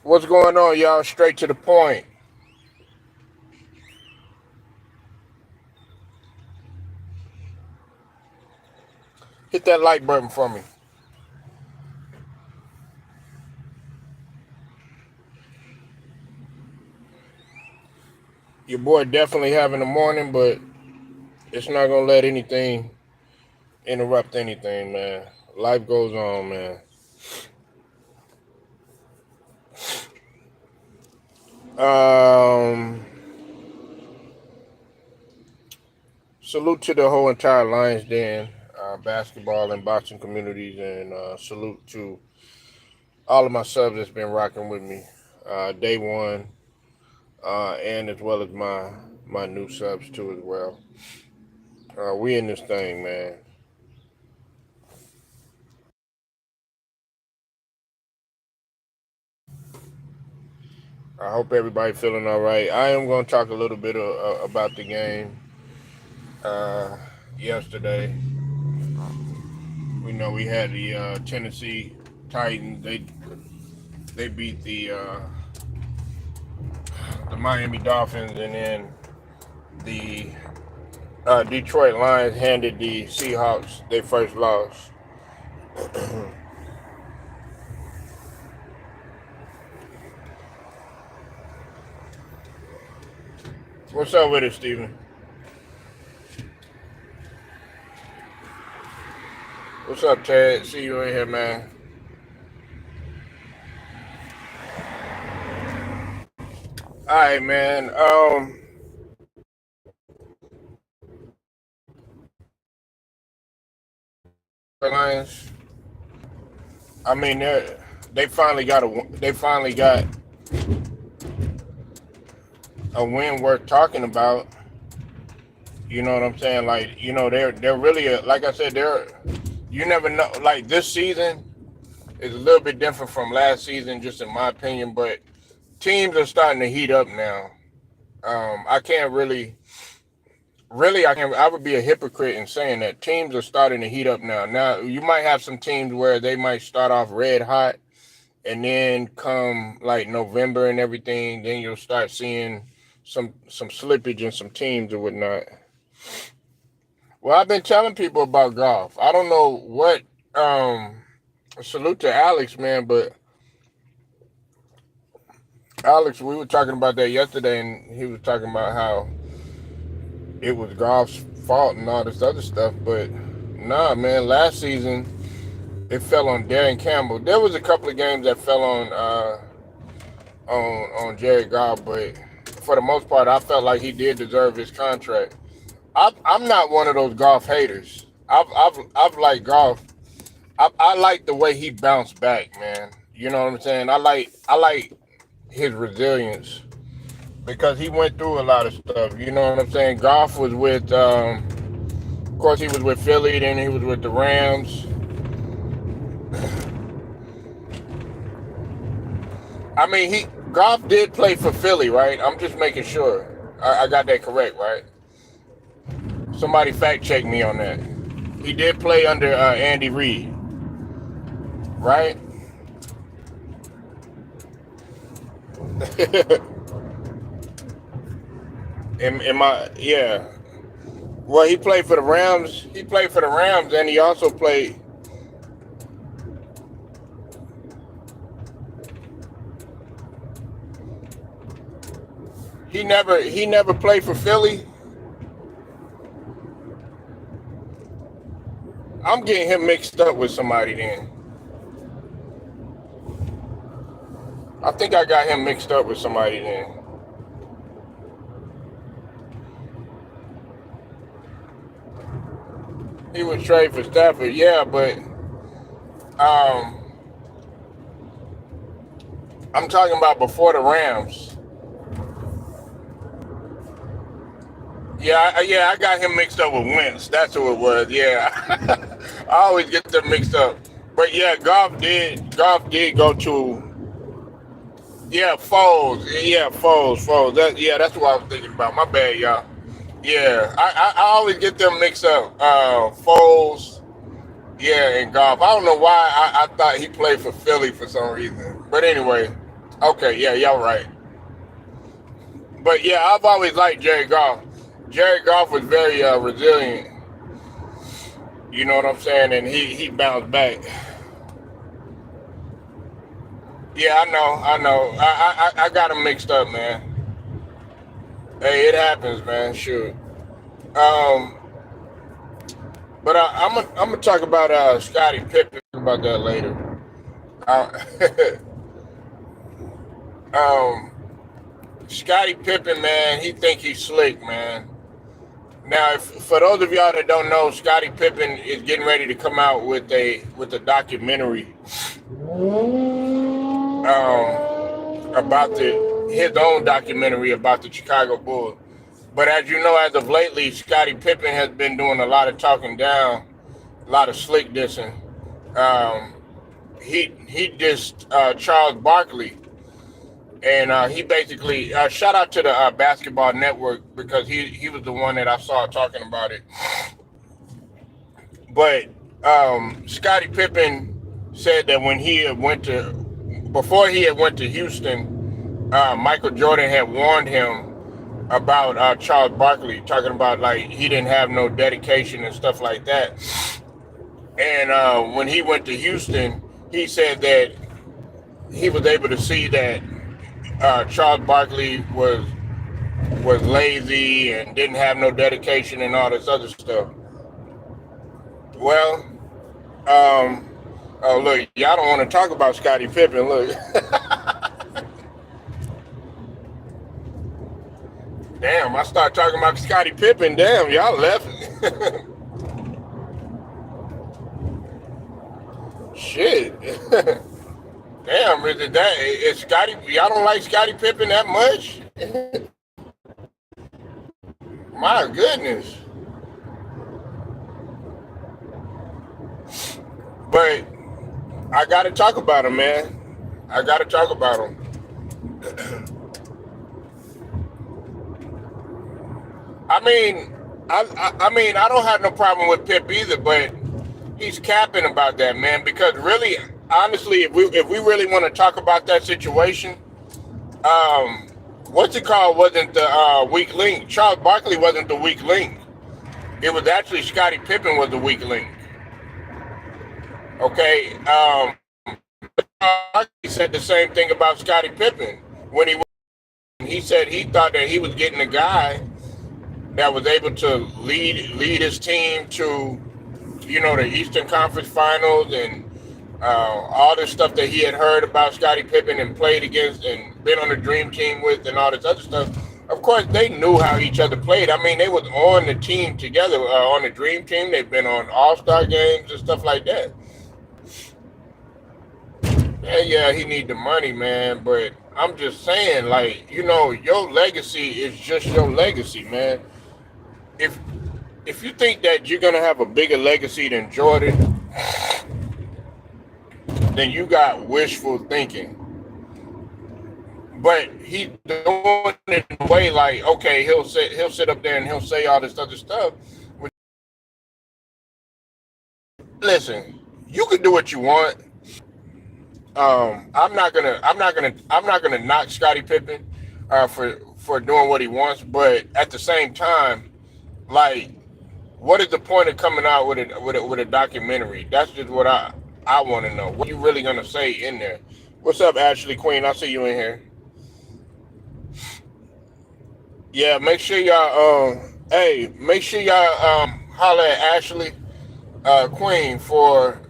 What's going on, y'all? Straight to the point. Hit that like button for me. Your boy definitely having a morning, but it's not gonna let anything interrupt anything, man. Life goes on, man. Um, Salute to the whole entire Lions Den, basketball and boxing communities, and salute to all of my subs that's been rocking with me, day one, and as well as my new subs too as well. We in this thing, man. I hope everybody feeling all right. I am going to talk a little bit about the game uh, yesterday. We know we had the Tennessee Titans. They beat the Miami Dolphins, and then the Detroit Lions handed the Seahawks their first loss. What's up with it, Steven? What's up, Ted? See you in here, man. All right, man. Lions. I mean, they finally got a win worth talking about. You know what I'm saying? Like, they're really like I said, they're you never know. Like this season is a little bit different from last season, just in my opinion. But teams are starting to heat up now. I can't really, I can. I would be a hypocrite in saying that teams are starting to heat up now. Now you might have some teams where they might start off red hot, and then come like November and everything, then you'll start seeing some slippage in some teams or whatnot. Well, I've been telling people about golf. I don't know what. Salute to Alex, man, but Alex, we were talking about that yesterday, and he was talking about how it was golf's fault and all this other stuff. But nah, man, last season it fell on Darren Campbell. There was a couple of games that fell on Jared Goff, but for the most part, I felt like he did deserve his contract. I'm not one of those golf haters. I've liked golf. I like the way he bounced back, man. You know what I'm saying? I like his resilience because he went through a lot of stuff. You know what I'm saying? Golf was with, of course, he was with Philly, then he was with the Rams. I mean, Golf did play for Philly, right? I'm just making sure I got that correct, right? Somebody fact check me on that. He did play under Andy Reid, right? Am I? Yeah. Well, he played for the Rams. He played for the Rams, and he also played. He never played for Philly. I'm getting him mixed up with somebody. Then I think I got him mixed up with somebody. Then he was traded for Stafford. Yeah, but um, I'm talking about before the Rams. Yeah, I got him mixed up with Wentz. That's who it was. Yeah, I always get them mixed up. But yeah, Golf did go to. Yeah, Foles. Yeah, Foles. That's what I was thinking about. My bad, y'all. Yeah, I always get them mixed up. Foles, yeah, and Golf. I don't know why I thought he played for Philly for some reason. But anyway, Okay, yeah, y'all right. But yeah, I've always liked Jared Goff. Jared Goff was very resilient. You know what I'm saying? And he bounced back. Yeah, I know. I got him mixed up, man. Hey, it happens, man. Shoot. Um, but I'm gonna talk about Scottie Pippen about that later. Uh, um, Scottie Pippen, man, he think he's slick, man. Now, if, for those of y'all that don't know, Scottie Pippen is getting ready to come out with a documentary about his own documentary about the Chicago Bulls. But as you know, as of lately, Scottie Pippen has been doing a lot of talking down, a lot of slick dissing. Um, he dissed Charles Barkley, and he basically shout out to the Basketball Network because he was the one that I saw talking about it. But Scottie Pippen said that when he had before he had went to Houston, Michael Jordan had warned him about Charles Barkley, talking about like he didn't have no dedication and stuff like that. And when he went to Houston, he said that he was able to see that Charles Barkley was lazy and didn't have no dedication and all this other stuff. Well, oh look, y'all don't want to talk about Scottie Pippen. Look, damn, I start talking about Scottie Pippen. Damn, y'all left. Shit. Damn, is it that? Is Scottie? Y'all don't like Scottie Pippen that much? My goodness. But I gotta talk about him, man. I gotta talk about him. I mean, I mean, I don't have no problem with Pip either, but he's capping about that, man. Because really, honestly, if we really want to talk about that situation, um, what's it called wasn't the weak link. Charles Barkley wasn't the weak link. It was actually Scottie Pippen was the weak link. Okay, he said the same thing about Scottie Pippen when he said he thought that he was getting a guy that was able to lead his team to, you know, the Eastern Conference Finals and all this stuff that he had heard about Scottie Pippen and played against and been on the dream team with and all this other stuff. Of course, they knew how each other played. I mean, they was on the team together, on the dream team. They've been on All-Star games and stuff like that. Yeah, he need the money, man. But I'm just saying, like, you know, your legacy is just your legacy, man. If if you think that you're gonna have a bigger legacy than Jordan, then you got wishful thinking. But he's doing it in a way like, okay, he'll sit up there and he'll say all this other stuff. Listen, you can do what you want. I'm not gonna knock Scottie Pippen for doing what he wants, but at the same time, like, what is the point of coming out with a documentary? That's just what I want to know. What are you really gonna say in there? What's up, Ashley Queen? I see you in here. Yeah, make sure y'all make sure y'all holler at Ashley Queen for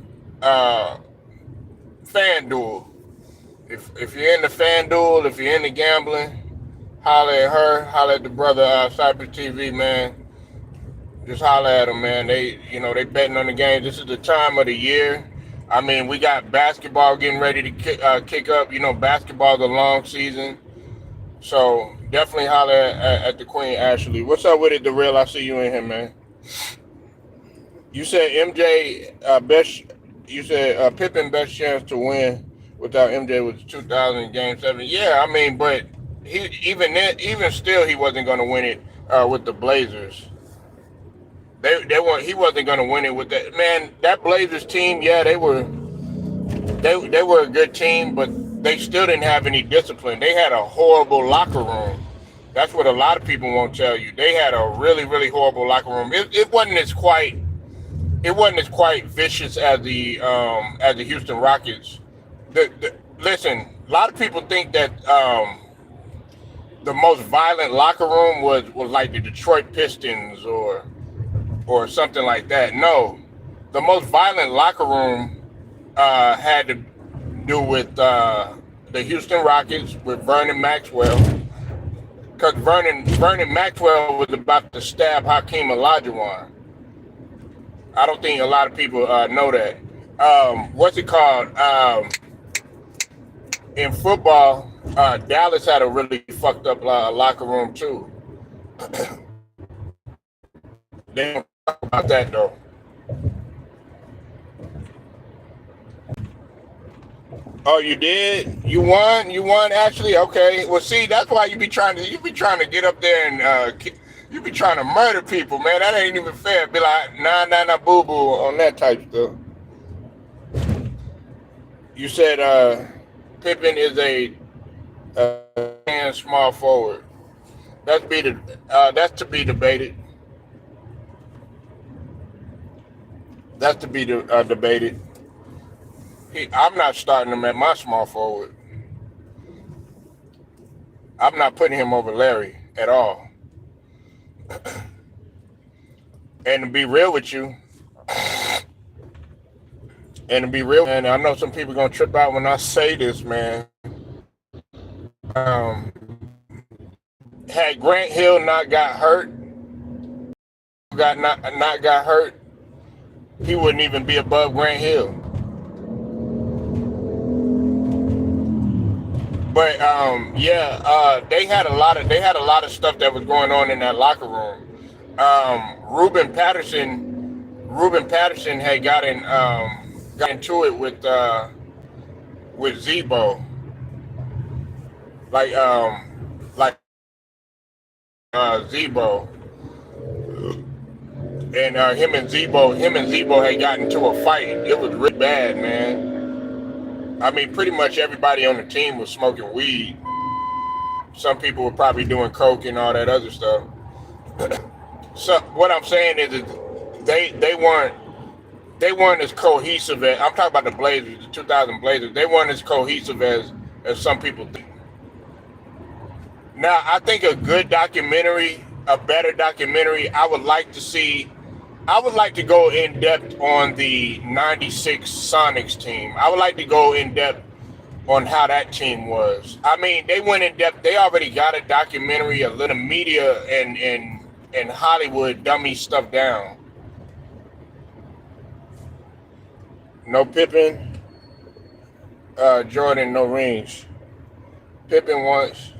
uh FanDuel. If you're into FanDuel, if you're into gambling, holler at her, holler at the brother Cypress TV, man. Just holler at them, man. They betting on the game. This is the time of the year. I mean, we got basketball getting ready to kick up. You know, basketball's a long season. So definitely holler at the Queen Ashley. What's up with it, the real? I see you in here, man. You said MJ best. You said Pippen best chance to win without MJ was 2000 Game 7. Yeah, I mean, but even still, he wasn't going to win it with the Blazers. He wasn't going to win it with that, man. That Blazers team, yeah, they were a good team, but they still didn't have any discipline. They had a horrible locker room. That's what a lot of people won't tell you. They had a really, really horrible locker room. It wasn't as quite vicious as the Houston Rockets. Listen, a lot of people think that the most violent locker room was like the Detroit Pistons or something like that. No, the most violent locker room had to do with the Houston Rockets with Vernon Maxwell, because Vernon Maxwell was about to stab Hakeem Olajuwon. I don't think a lot of people know that. What's it called? In football, Dallas had a really fucked up locker room too. They don't talk about that though. Oh, you did? You won? You won actually? Okay. Well, see, that's why you be trying to get up there and you be trying to murder people, man. That ain't even fair. Be like, nah, boo boo on that type stuff. You said Pippen is a small forward. That's to be debated. That's to be debated. I'm not starting him at my small forward. I'm not putting him over Larry at all. And to be real with you, and I know some people are gonna trip out when I say this, man. Had Grant Hill not got hurt, not got hurt, he wouldn't even be above Grant Hill. But they had a lot of stuff that was going on in that locker room. Ruben Patterson had got into it with Zebo, like Zebo, and him and Zebo had gotten into a fight. It was really bad, man. I mean, pretty much everybody on the team was smoking weed. Some people were probably doing coke and all that other stuff. So what I'm saying is they weren't as cohesive as, I'm talking about the Blazers, the 2000 Blazers. They weren't as cohesive as some people think. Now, I think a better documentary, I would like to go in depth on the 96 Sonics team. I would like to go in depth on how that team was. I mean, they went in depth. They already got a documentary, a little media and Hollywood dummy stuff down. No Pippen, Jordan, no rings. Pippen wants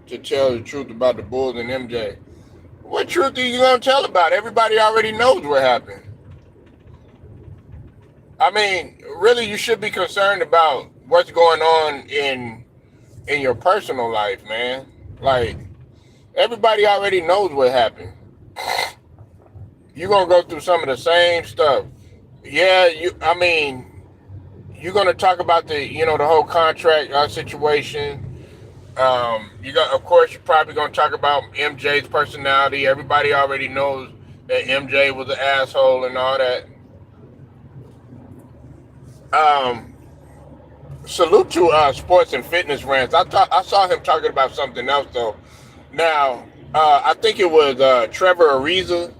to tell the truth about the Bulls and MJ. What truth are you gonna tell about? Everybody already knows what happened. I mean, really, you should be concerned about what's going on in your personal life, man. Like, everybody already knows what happened. You're gonna go through some of the same stuff. Yeah, you're gonna talk about the whole contract situation. Of course, you're probably gonna talk about MJ's personality. Everybody already knows that MJ was an asshole and all that. Salute to Sports and Fitness Rants. I saw him talking about something else though. Now, I think it was Trevor Ariza.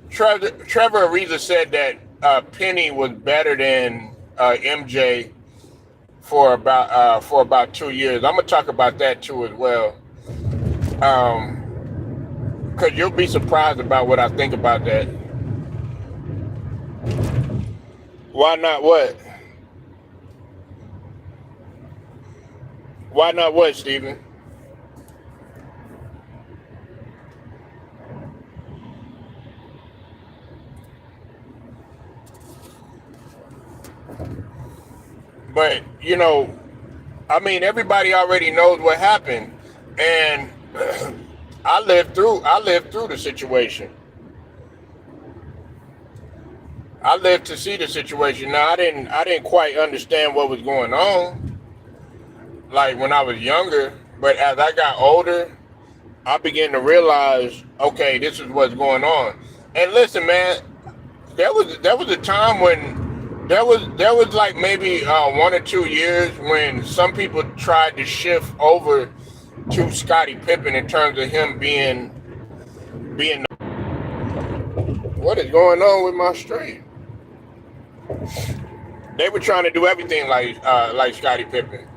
Trevor Ariza said that Penny was better than MJ for about 2 years. I'm gonna talk about that too as well, because you'll be surprised about what I think about that. Why not what? Why not what, Steven? But I mean, everybody already knows what happened, and I lived through the situation. I lived to see the situation. Now, I didn't quite understand what was going on, like when I was younger, but as I got older, I began to realize, okay, this is what's going on. And listen, man, there was a time when there was like maybe 1 or 2 years when some people tried to shift over to Scottie Pippen in terms of him being. What is going on with my stream? They were trying to do everything like Scottie Pippen.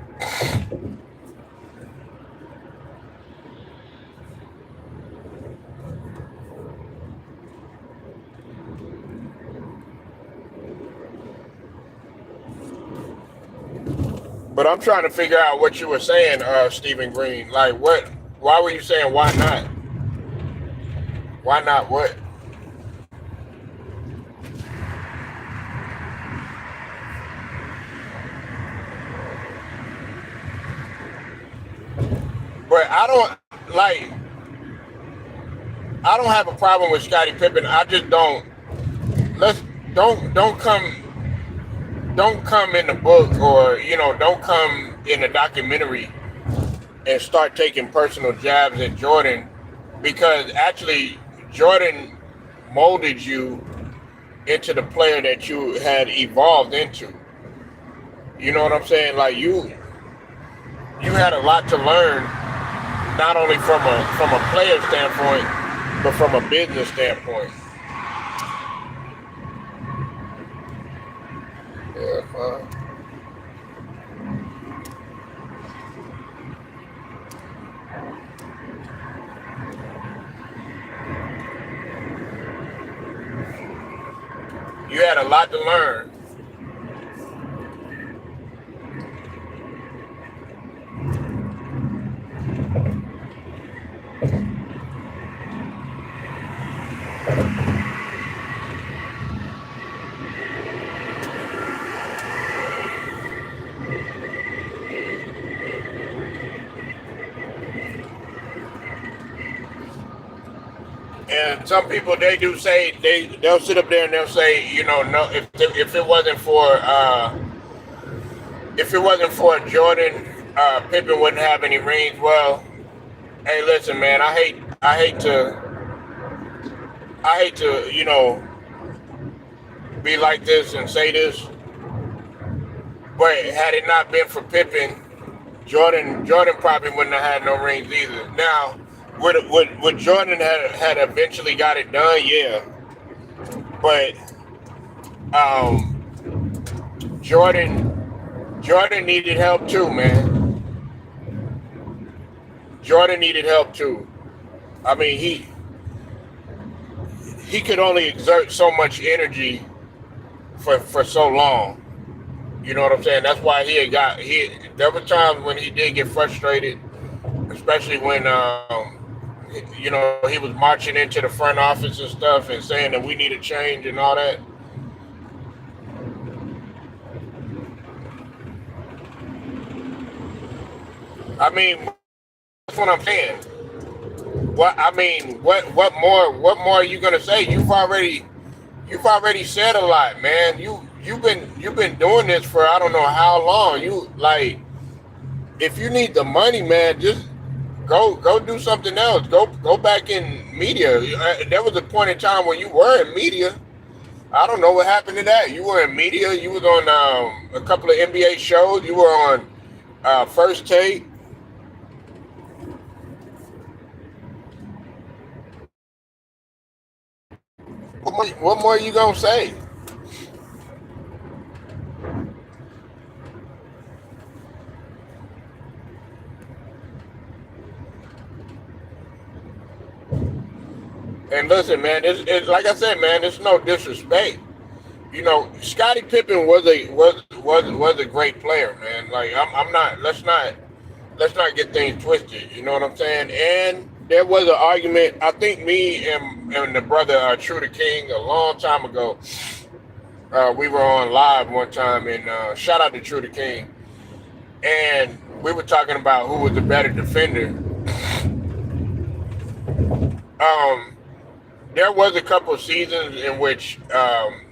But I'm trying to figure out what you were saying, Stephen Green. Like, what? Why were you saying why not? Why not what? But I don't have a problem with Scottie Pippen. I just don't. Let's don't come in the book, or don't come in the documentary and start taking personal jabs at Jordan, because actually Jordan molded you into the player that you had evolved into. You know what I'm saying? Like you had a lot to learn, not only from a player standpoint, but from a business standpoint. Yeah, fine. You had a lot to learn. And some people, they do say, they'll sit up there and they'll say, no, if it wasn't for Jordan, Pippen wouldn't have any rings. Well, hey, listen, man, I hate to be like this and say this, but had it not been for Pippen, Jordan probably wouldn't have had no rings either. Now, would Jordan had eventually got it done? Yeah, but Jordan needed help too, man. Jordan needed help too. I mean, he could only exert so much energy for so long. You know what I'm saying? That's why there were times when he did get frustrated, especially when he was marching into the front office and stuff and saying that we need a change and all that. I mean, that's what I'm saying. What more are you gonna say? You've already said a lot, man. You've been doing this for I don't know how long. If you need the money, man, just go do something else. Go back in media. There was a point in time when you were in media. I don't know what happened to that. You were in media. You was on a couple of NBA shows. You were on First Take. What more are you gonna say? And listen, man, it's like I said, man, it's no disrespect. Scottie Pippen was a great player, man. Like I'm not. Let's not get things twisted. You know what I'm saying? And there was an argument. I think me and the brother True the King a long time ago. We were on live one time, and shout out to True the King. And we were talking about who was the better defender. There was a couple of seasons in which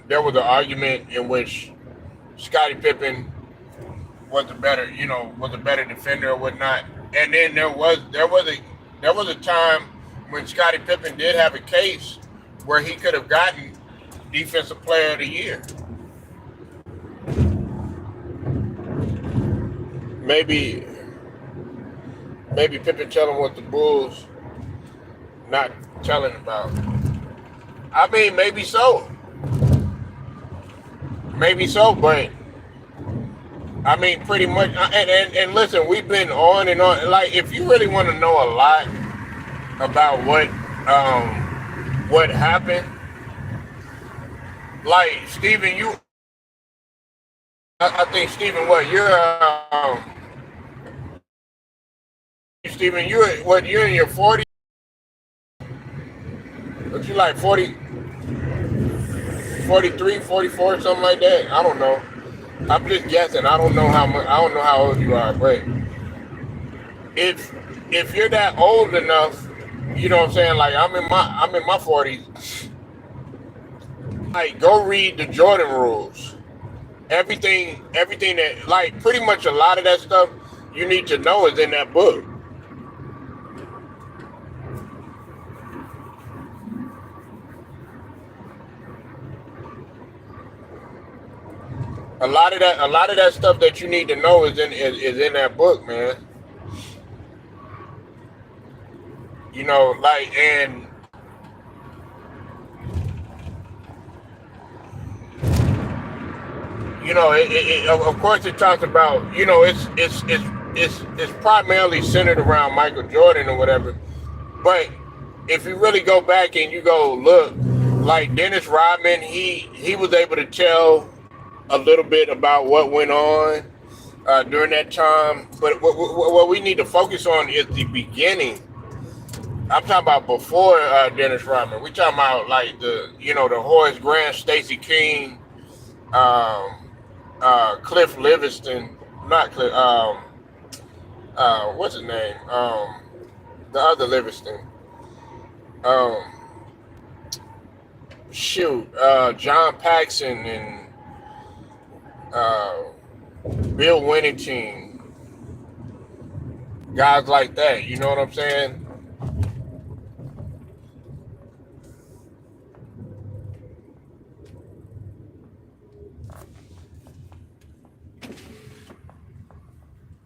there was an argument in which Scottie Pippen was a better, was a better defender or whatnot. And then there was a time when Scottie Pippen did have a case where he could have gotten Defensive Player of the Year. Maybe maybe Pippen telling what the Bulls not telling about. I mean, maybe so, but I mean, pretty much. And listen, we've been on and on. Like, if you really want to know a lot about what happened, like Steven, I think Steven, Steven, you're in your 40s, but you like 40, 43, 44, something like that. I don't know. I'm just guessing. I don't know how much. I don't know how old you are, but if if you're that old enough, you know what I'm saying. Like I'm in my 40s. Like, go read the Jordan rules. Everything that, like, pretty much a lot of that stuff you need to know is in that book. A lot of that stuff that you need to know is in that book, man. Like, and of course it talks about, it's primarily centered around Michael Jordan or whatever. But if you really go back and you go look, like Dennis Rodman, he was able to tell a little bit about what went on during that time. But what we need to focus on is the beginning. I'm talking about before Dennis Rodman. We talking about, like, the Horace Grant, Stacey King, um, Cliff Livingston, not Cliff. What's his name? The other Livingston. Um, John Paxson and uh, Bill Winnington, guys like that. You know what I'm saying?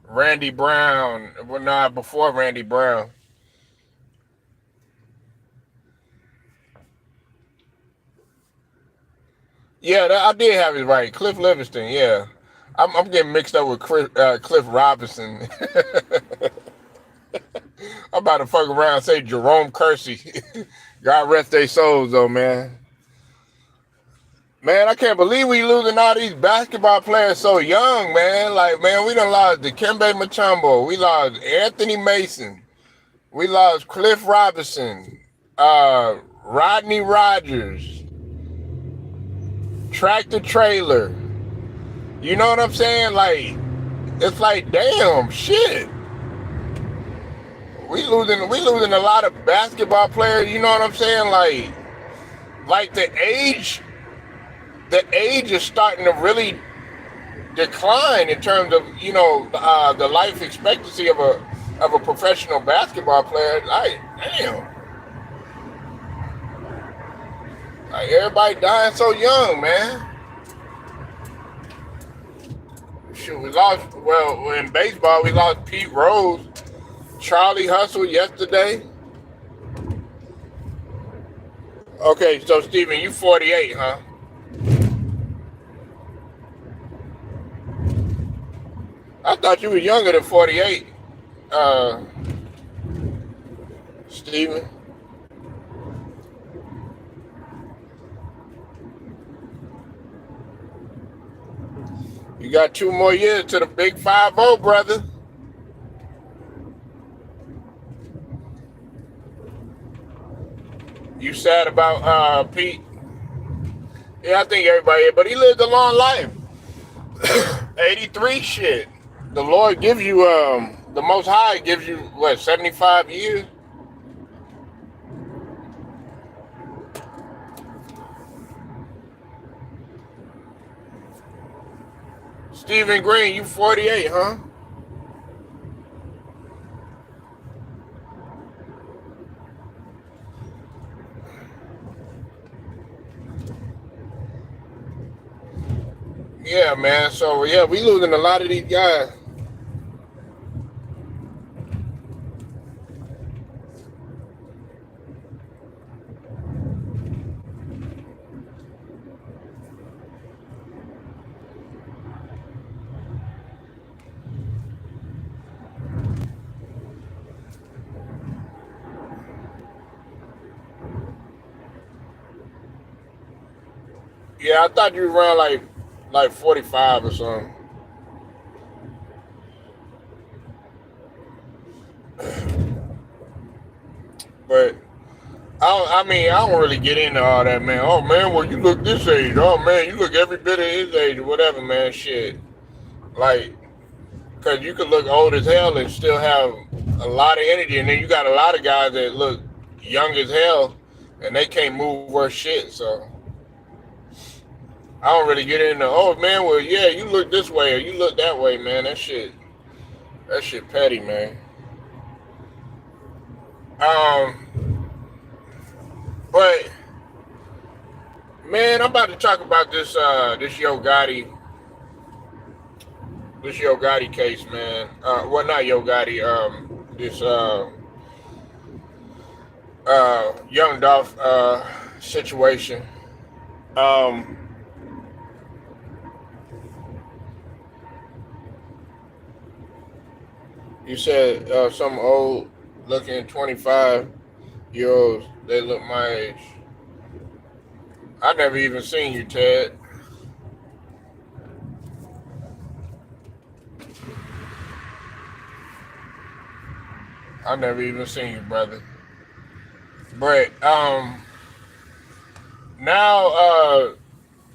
Randy Brown. Well, not before Randy Brown. Yeah, I did have it right. Cliff Livingston. Yeah, I'm getting mixed up with Cliff Robinson. I'm about to fuck around and say Jerome Kersey. God rest their souls, though, man. Man, I can't believe we losing all these basketball players so young, man. Like, man, we done lost Dikembe Mutombo. We lost Anthony Mason. We lost Cliff Robinson. Rodney Rogers. Tractor Trailer. You know what I'm saying? Like, it's like, damn, shit. We losing a lot of basketball players. You know what I'm saying? Like the age is starting to really decline in terms of, the life expectancy of a professional basketball player. Like, damn, like, everybody dying so young, man. Shoot, we lost. Well, in baseball, we lost Pete Rose, Charlie Hustle yesterday. Okay, so Steven, you 48, huh? I thought you were younger than 48, uh, Steven. You got 2 more years to the big 5-0, brother. You sad about Pete? Yeah, I think everybody, but he lived a long life. 83, shit. The Lord gives you, the Most High gives you, what, 75 years? Stephen Green, you 48, huh? Yeah, man. So yeah, we losing a lot of these guys. Yeah, I thought you ran like 45 or something. But I mean, I don't really get into all that, man. Oh man, well you look this age. Oh man, you look every bit of his age or whatever, man. Shit, like, cause you could look old as hell and still have a lot of energy, and then you got a lot of guys that look young as hell and they can't move worth shit. So I don't really get into. Oh man, well yeah, you look this way or you look that way, man. That shit petty, man. Um, but man, I'm about to talk about this Yo Gotti case, man. Well, not Yo Gotti. This Young Dolph situation. Um, you said some old looking 25-year olds. They look my age. I never even seen you, Ted. I never even seen you, brother. But now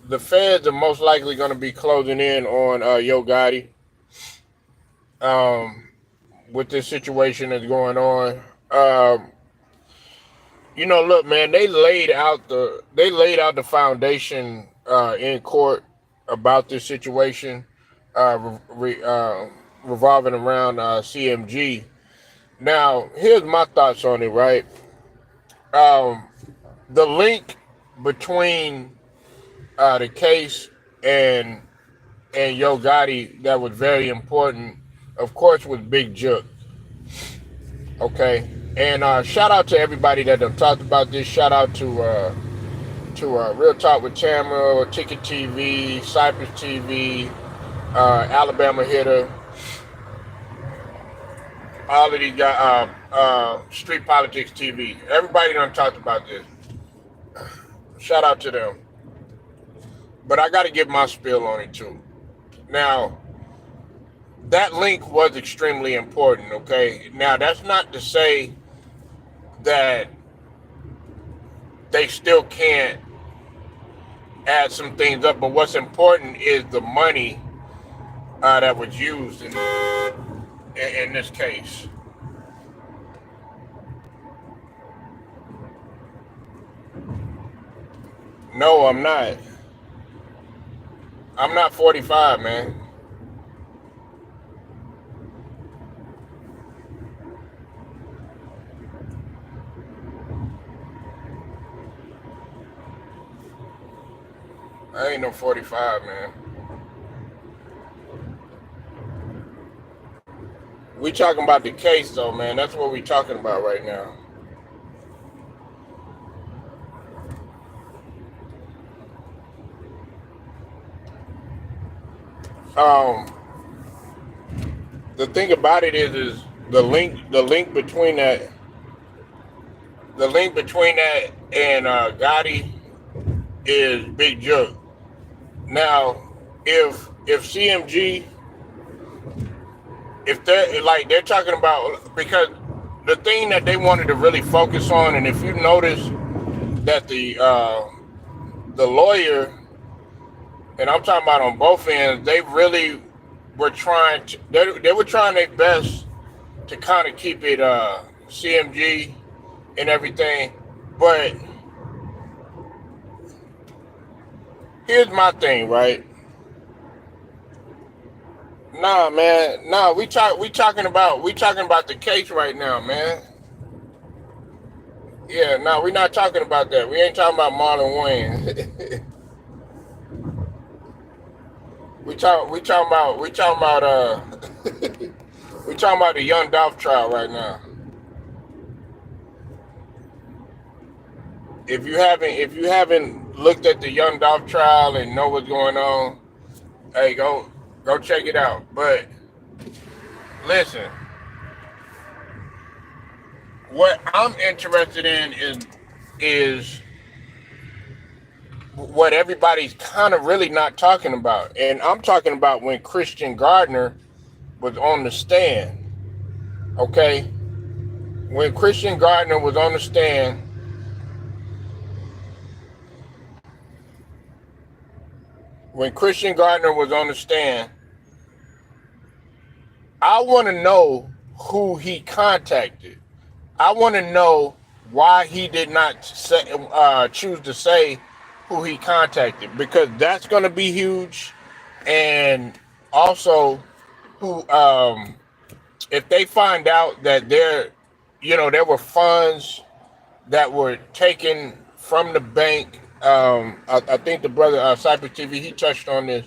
the feds are most likely going to be closing in on Yo Gotti um, with this situation that's going on. Look, man, they laid out the foundation in court about this situation revolving around CMG. Now, here's my thoughts on it. Right, um, the link between the case and Yo Gotti that was very important, of course, was Big Jook. Okay, and shout out to everybody that have talked about this. Shout out to Real Talk with Tamara, Ticket TV, Cypress TV, Alabama Hitter, all of these guys, Street Politics TV. Everybody done talked about this. Shout out to them. But I got to give my spill on it too. Now, that link was extremely important, okay? Now, that's not to say that they still can't add some things up, but what's important is the money that was used in this case. No, I'm not. I'm not 45, man. I ain't no 45, man. We talking about the case, though, man. That's what we talking about right now. Um, the thing about it is the link between that and Gotti is Big Joke. Now, if CMG, if they're talking about, because the thing that they wanted to really focus on, and if you notice that the lawyer, and I'm talking about on both ends, they really were trying to they were trying their best to kind of keep it CMG and everything. But here's my thing, right? Nah, man. Nah, we talking about the case right now, man. Yeah, nah, we not talking about that. We ain't talking about Marlon Wayne. we talking about the Young Dolph trial right now. If you haven't looked at the Young Dolph trial and know what's going on, hey, go check it out. But listen, what I'm interested in is what everybody's kind of really not talking about, and I'm talking about when Christian Gardner was on the stand. Okay, when Christian Gardner was on the stand, when Christian Gardner was on the stand, I want to know who he contacted. I want to know why he did not choose to say who he contacted, because that's going to be huge. And also, who if they find out that there were funds that were taken from the bank. I think the brother Cypress TV, he touched on this.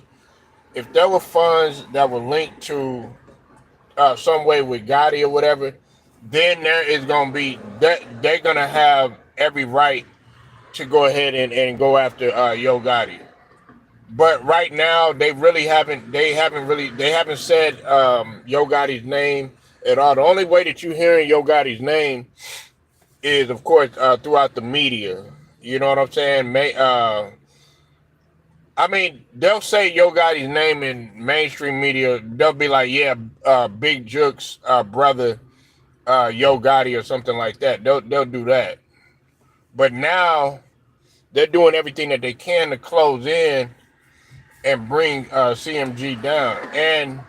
If there were funds that were linked to some way with Gotti or whatever, then there is going to be that they're going to have every right to go ahead and go after Yo Gotti. But right now they haven't said Yo Gotti's name at all. The only way that you're hearing Yo Gotti's name is, of course, throughout the media. You know what I'm saying? I mean, they'll say Yo Gotti's name in mainstream media. They'll be like, yeah, Big Juke's brother, Yo Gotti, or something like that. They'll do that. But now they're doing everything that they can to close in and bring CMG down. And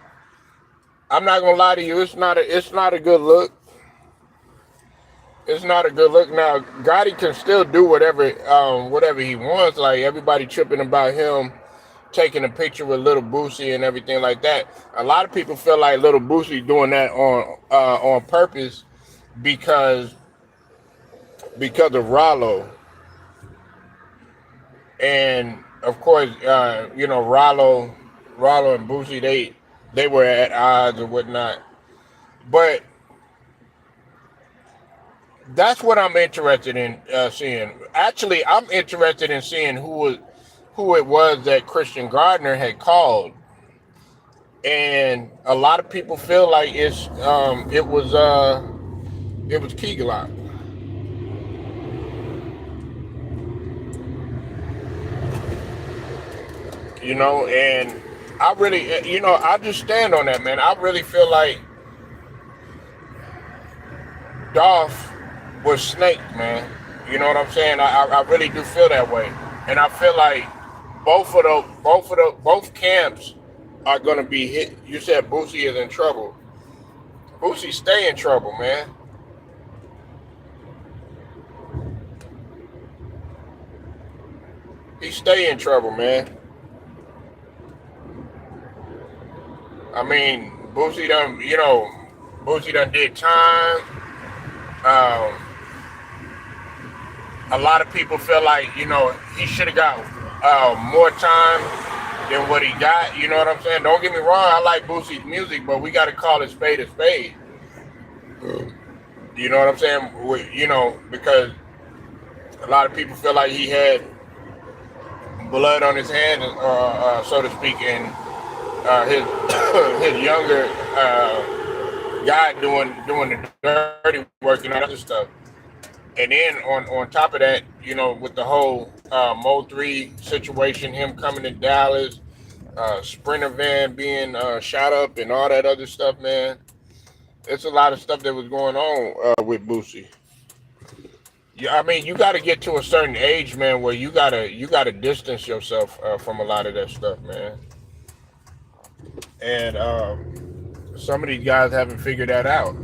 I'm not gonna lie to you, it's not a good look. It's not a good look. Now, Gotti can still do whatever he wants. Like, everybody tripping about him taking a picture with Little Boosie and everything like that. A lot of people feel like Little Boosie doing that on purpose because of Rollo. And of course, Rollo and Boosie, they were at odds or whatnot. But that's what I'm interested in seeing. Actually, I'm interested in seeing who it was that Christian Gardner had called. And a lot of people feel like it was Key Glock. And I really, I just stand on that, man. I really feel like Dolph was snaked, man. You know what I'm saying? I really do feel that way, and I feel like both camps are gonna be hit. You said Boosie is in trouble. Boosie stay in trouble, man. He stay in trouble, man. I mean, Boosie done did time. Um, a lot of people feel like, he should have got more time than what he got. You know what I'm saying? Don't get me wrong, I like Boosie's music, but we got to call it spade a spade. You know what I'm saying? Because a lot of people feel like he had blood on his hands, so to speak, and his his younger guy doing the dirty work and other stuff. And then on top of that, with the whole Mo 3 situation, him coming to Dallas, Sprinter van being shot up and all that other stuff, man. It's a lot of stuff that was going on with Boosie. Yeah, I mean, you got to get to a certain age, man, where you gotta distance yourself from a lot of that stuff, man. And some of these guys haven't figured that out.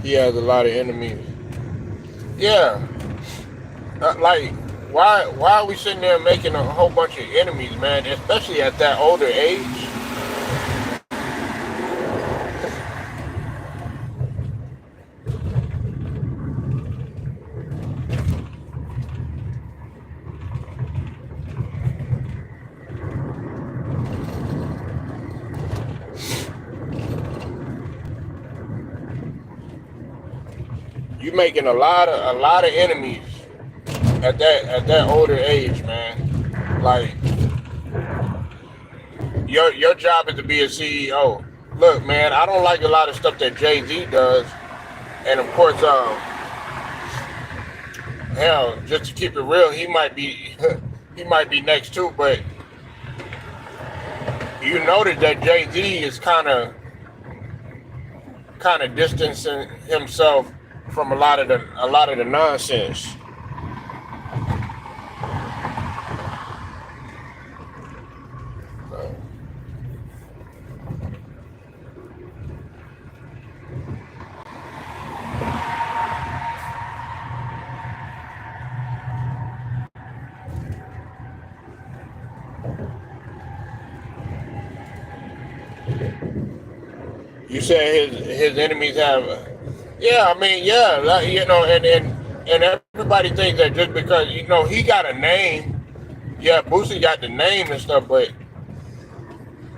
He has a lot of enemies. Yeah, like why are we sitting there making a whole bunch of enemies, man? Especially at that older age. You making a lot of enemies at that older age, man. Like your job is to be a CEO. Look, man, I don't like a lot of stuff that Jay-Z does, and of course, hell, just to keep it real, he might be he might be next too. But you notice that Jay-Z is kind of distancing himself from a lot of the nonsense. You said his enemies have, yeah. I mean, yeah, and everybody thinks that just because he got a name, yeah, Boosie got the name and stuff, but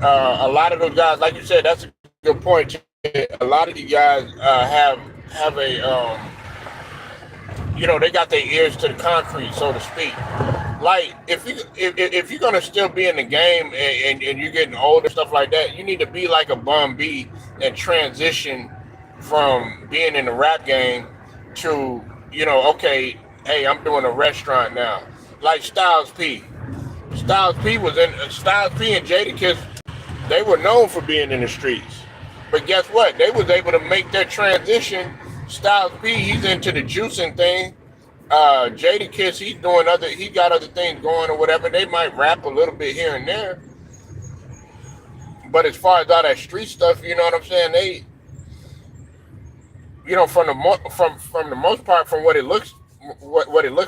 a lot of those guys, like you said, that's a good point. A lot of these guys have a they got their ears to the concrete, so to speak. Like if you're gonna still be in the game and you're getting older stuff like that, you need to be like a Bun B and transition from being in the rap game to okay, hey, I'm doing a restaurant now. Like Styles P. Styles P and Jadakiss. They were known for being in the streets, but guess what? They was able to make their transition. Styles P, he's into the juicing thing. Jadakiss, he got other things going or whatever. They might rap a little bit here and there, but as far as all that street stuff, you know what I'm saying? They, from the most part, from what it looks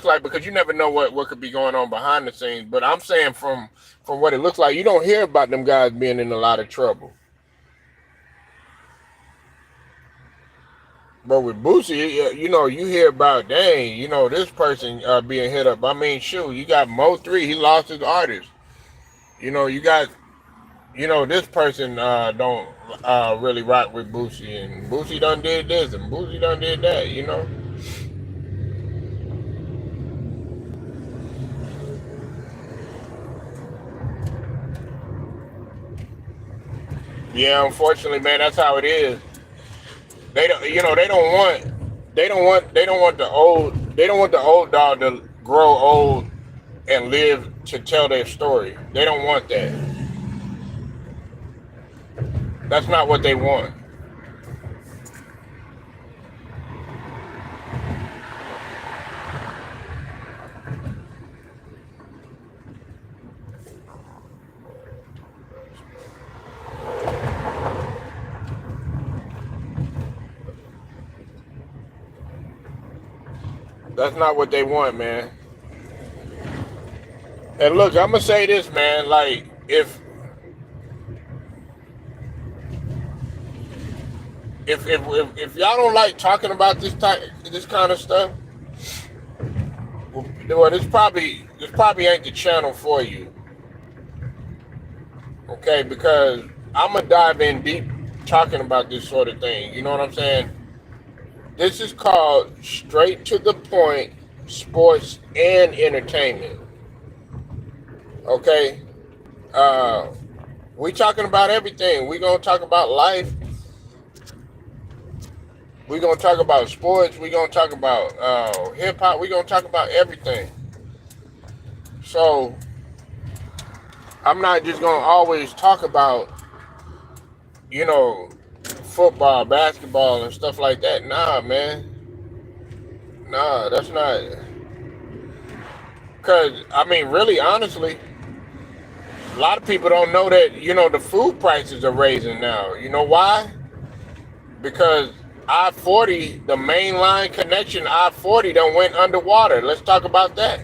like, because you never know what could be going on behind the scenes. But I'm saying from what it looks like, you don't hear about them guys being in a lot of trouble. But with Boosie, you hear about, dang, this person being hit up. I mean, shoot, you got Mo3, he lost his artist. You got, this person don't really rock with Boosie, and Boosie done did this, and Boosie done did that. Yeah, unfortunately, man, that's how it is. They don't, they don't want the old dog to grow old and live to tell their story. They don't want that. That's not what they want. That's not what they want, man. And look, I'm gonna say this, man. Like, if y'all don't like talking about this kind of stuff, well, this probably ain't the channel for you. Okay, because I'm gonna dive in deep talking about this sort of thing. You know what I'm saying? This is called straight to the point sports and entertainment. Okay? We talking about everything. We gonna talk about life. We gonna talk about sports. We gonna talk about hip hop. We gonna talk about everything. So I'm not just gonna always talk about, you know, football, basketball, and stuff like that. Nah, man. Nah, that's not. Cause I mean, really, honestly, a lot of people don't know that, the food prices are raising now. You know why? Because I-40, the main line connection, I-40 done went underwater. Let's talk about that.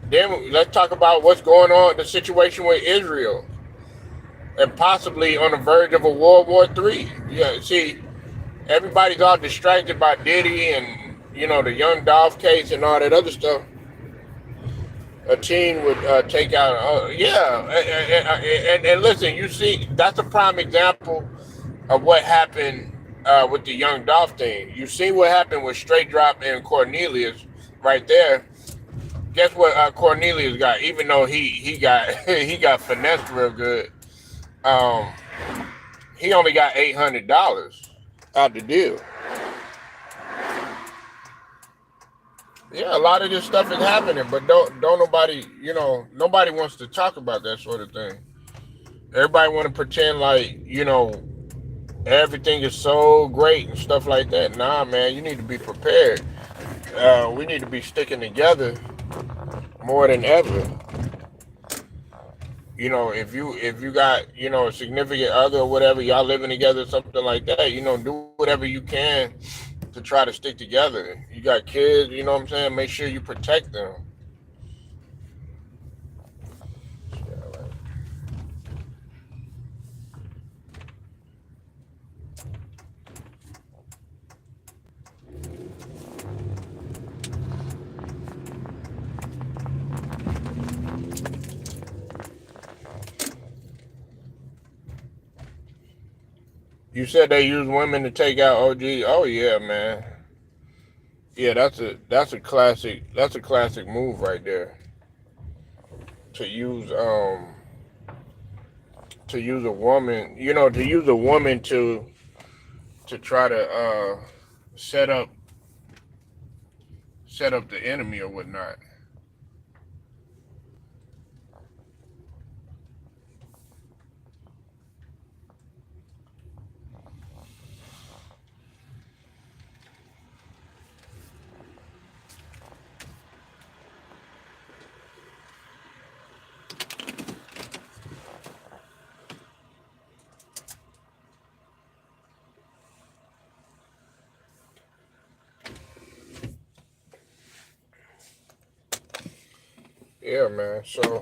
Then let's talk about what's going on, the situation with Israel, and possibly on the verge of a World War III. Yeah, see, everybody's all distracted by Diddy and the Young Dolph case and all that other stuff. A teen would take out, yeah, and listen, you see, that's a prime example of what happened with the Young Dolph thing. You see what happened with Straight Drop and Cornelius right there. Guess what Cornelius got? Even though he got he got finessed real good, um, he only got $800 out the deal. Yeah, a lot of this stuff is happening, but don't nobody nobody wants to talk about that sort of thing. Everybody want to pretend like everything is so great and stuff like that. Nah, man, you need to be prepared. We need to be sticking together more than ever. If you got a significant other or whatever, y'all living together, something like that, do whatever you can to try to stick together. You got kids, you know what I'm saying? Make sure you protect them. You said they use women to take out OG. Oh yeah, man. Yeah, that's a classic move right there. To use to use a woman, to use a woman to try to set up set up the enemy or whatnot. Yeah, man. So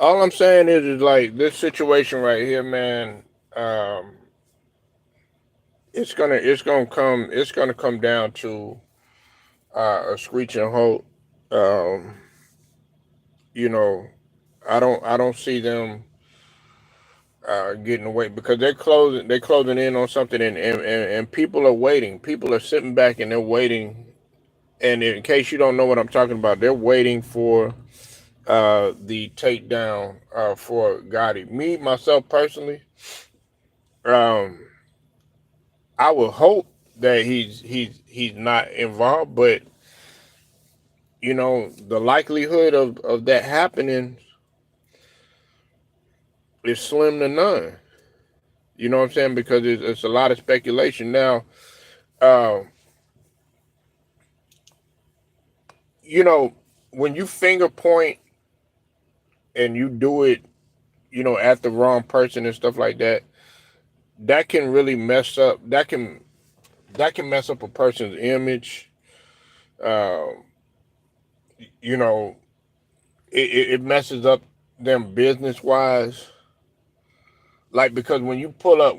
all I'm saying is like this situation right here, man. Um, it's gonna come down to a screeching halt. Um, you know, I don't see them getting away because they're closing in on something, and people are waiting. People are sitting back and they're waiting. And in case you don't know what I'm talking about, they're waiting for the takedown for Gotti. Me myself personally, um, I would hope that he's not involved, but the likelihood of that happening is slim to none. You know what I'm saying? Because it's a lot of speculation now. Uh, you know, when you finger point and you do it, at the wrong person and stuff like that, that can really mess up. That can mess up a person's image. Uh, you know, it messes up them business wise. Like because when you pull up,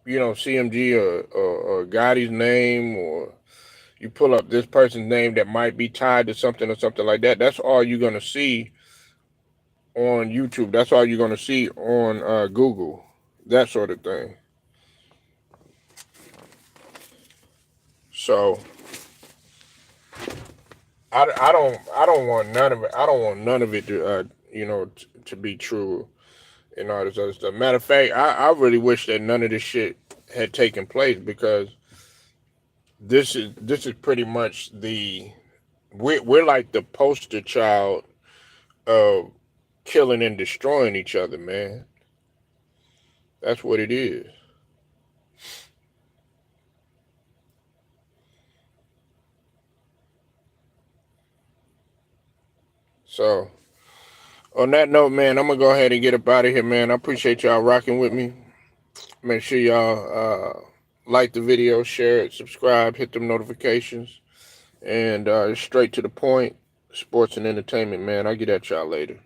CMG or Gotti's name, or you pull up this person's name that might be tied to something or something like that. That's all you're gonna see on YouTube. That's all you're gonna see on Google. That sort of thing. So I don't want none of it. I don't want none of it to to be true and all this other stuff. Matter of fact, I really wish that none of this shit had taken place because this is pretty much we're like the poster child of killing and destroying each other, man. That's what it is. So on that note, man, I'm gonna go ahead and get up out of here, man. I appreciate y'all rocking with me. Make sure y'all like the video, share it, subscribe, hit them notifications, and straight to the point. sports and entertainment, man. I'll get at y'all later.